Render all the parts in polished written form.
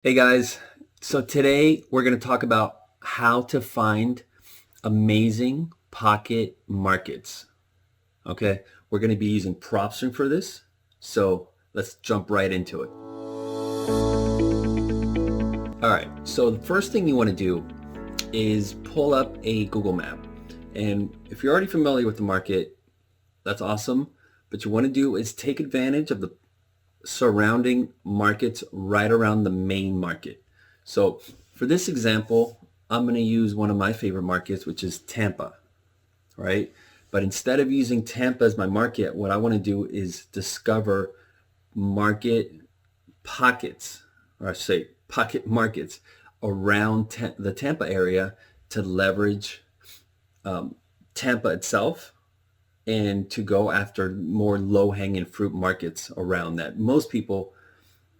Hey guys, so today we're going to talk about how to find amazing pocket markets. Okay, we're going to be using Propstream for this, so let's jump right into it. All right, so the first thing you want to do is pull up a Google map. And if you're already familiar with the market, that's awesome. But you want to do is take advantage of the surrounding markets right around the main market. So for this example, I'm going to use one of my favorite markets, which is Tampa, right? But instead of using Tampa as my market, what I want to do is discover market pockets, or I say pocket markets around the Tampa area to leverage Tampa itself and to go after more low-hanging fruit markets around that most people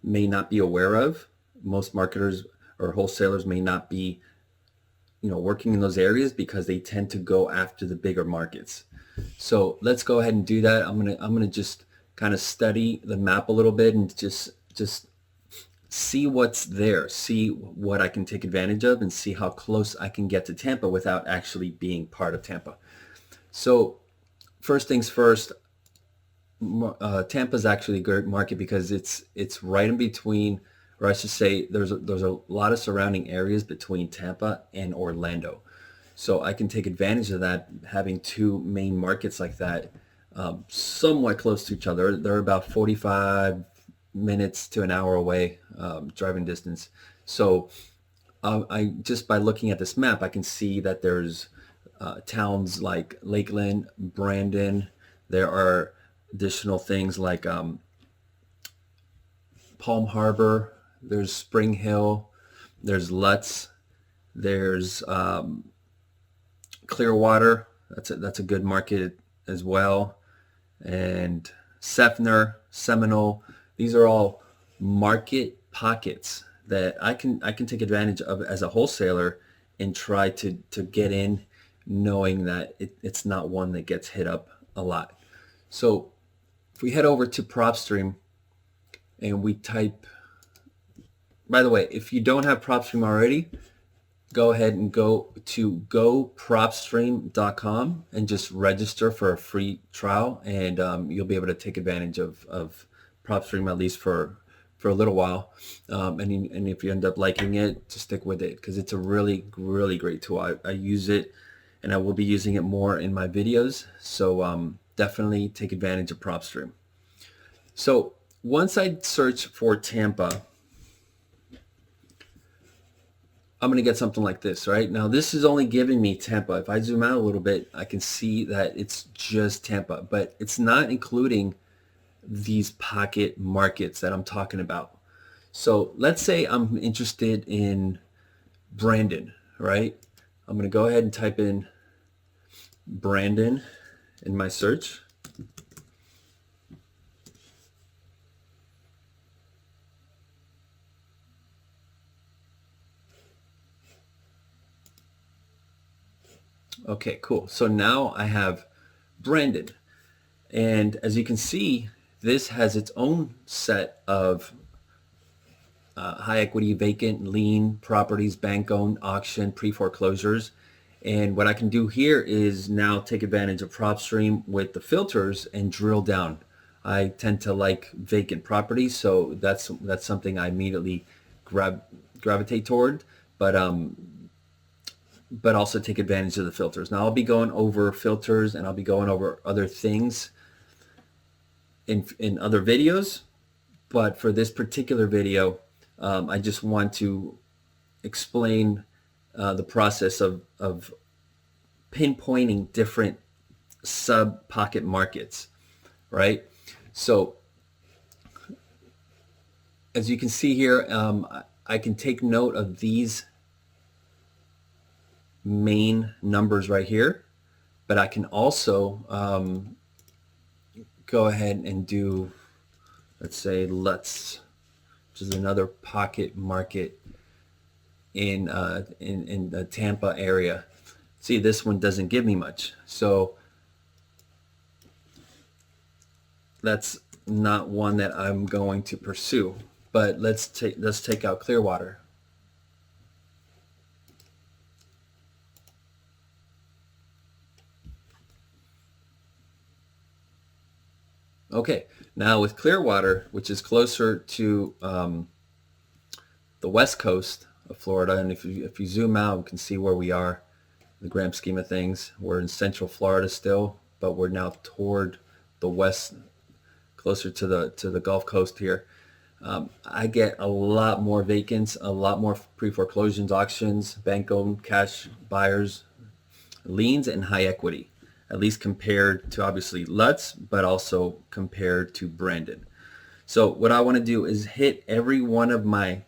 may not be aware of. Most marketers or wholesalers may not be, working in those areas because they tend to go after the bigger markets. So let's go ahead and do that. I'm gonna just kind of study the map a little bit and just see what's there, see what I can take advantage of, and see how close I can get to Tampa without actually being part of Tampa. So first things first, Tampa is actually a great market because it's right in between, or I should say, there's a lot of surrounding areas between Tampa and Orlando. So I can take advantage of that, having two main markets like that, somewhat close to each other. They're about 45 minutes to an hour away, driving distance. So I just by looking at this map, I can see that there's towns like Lakeland, Brandon. There are additional things like Palm Harbor. There's Spring Hill. There's Lutz. There's Clearwater. That's a good market as well. And Sefner, Seminole. These are all market pockets that I can take advantage of as a wholesaler and try to get in, knowing that it's not one that gets hit up a lot. So if we head over to Propstream and we type, by the way, if you don't have Propstream already, go ahead and go to gopropstream.com and just register for a free trial, and you'll be able to take advantage of Propstream at least for a little while. And if you end up liking it, just stick with it because it's a really, really great tool. I use it and I will be using it more in my videos. So definitely take advantage of Propstream. So once I search for Tampa, I'm going to get something like this, right? Now, this is only giving me Tampa. If I zoom out a little bit, I can see that it's just Tampa, but it's not including these pocket markets that I'm talking about. So let's say I'm interested in Brandon, right? I'm going to go ahead and type in Brandon in my search. Okay, cool. So now I have Brandon. And as you can see, this has its own set of high equity, vacant, lien properties, bank owned, auction, pre-foreclosures. And what I can do here is now take advantage of Propstream with the filters and drill down. I tend to like vacant properties, so that's something I immediately gravitate toward. But also take advantage of the filters. Now I'll be going over filters and I'll be going over other things in other videos, but for this particular video, I just want to explain the process of pinpointing different sub pocket markets, right? So as you can see here, I can take note of these main numbers right here, but I can also go ahead and do, let's say, Lutz, which is another pocket market in the Tampa area. See, this one doesn't give me much, so that's not one that I'm going to pursue. but let's take out Clearwater. Okay, now with Clearwater, which is closer to the west coast of Florida, and if you zoom out, you can see where we are in the grand scheme of things. We're in Central Florida still, but we're now toward the west, closer to the Gulf Coast here. I get a lot more vacants, a lot more pre-foreclosures auctions, bank-owned cash buyers, liens, and high equity, at least compared to obviously Lutz, but also compared to Brandon. So what I want to do is hit every one of my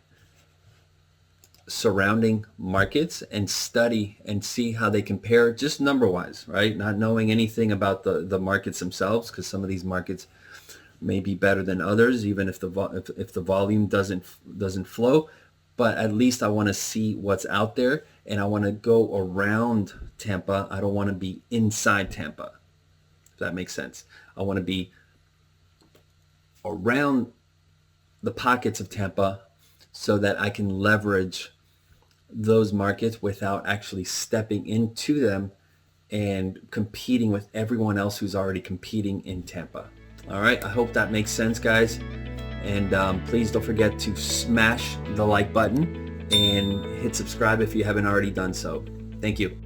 surrounding markets and study and see how they compare just number wise, right? Not knowing anything about the markets themselves, because some of these markets may be better than others, even if the volume doesn't flow. But at least I want to see what's out there, and I want to go around Tampa. I don't want to be inside Tampa, if that makes sense. I want to be around the pockets of Tampa so that I can leverage those markets without actually stepping into them and competing with everyone else who's already competing in Tampa. All right, I hope that makes sense, guys. And please don't forget to smash the like button and hit subscribe if you haven't already done so. Thank you.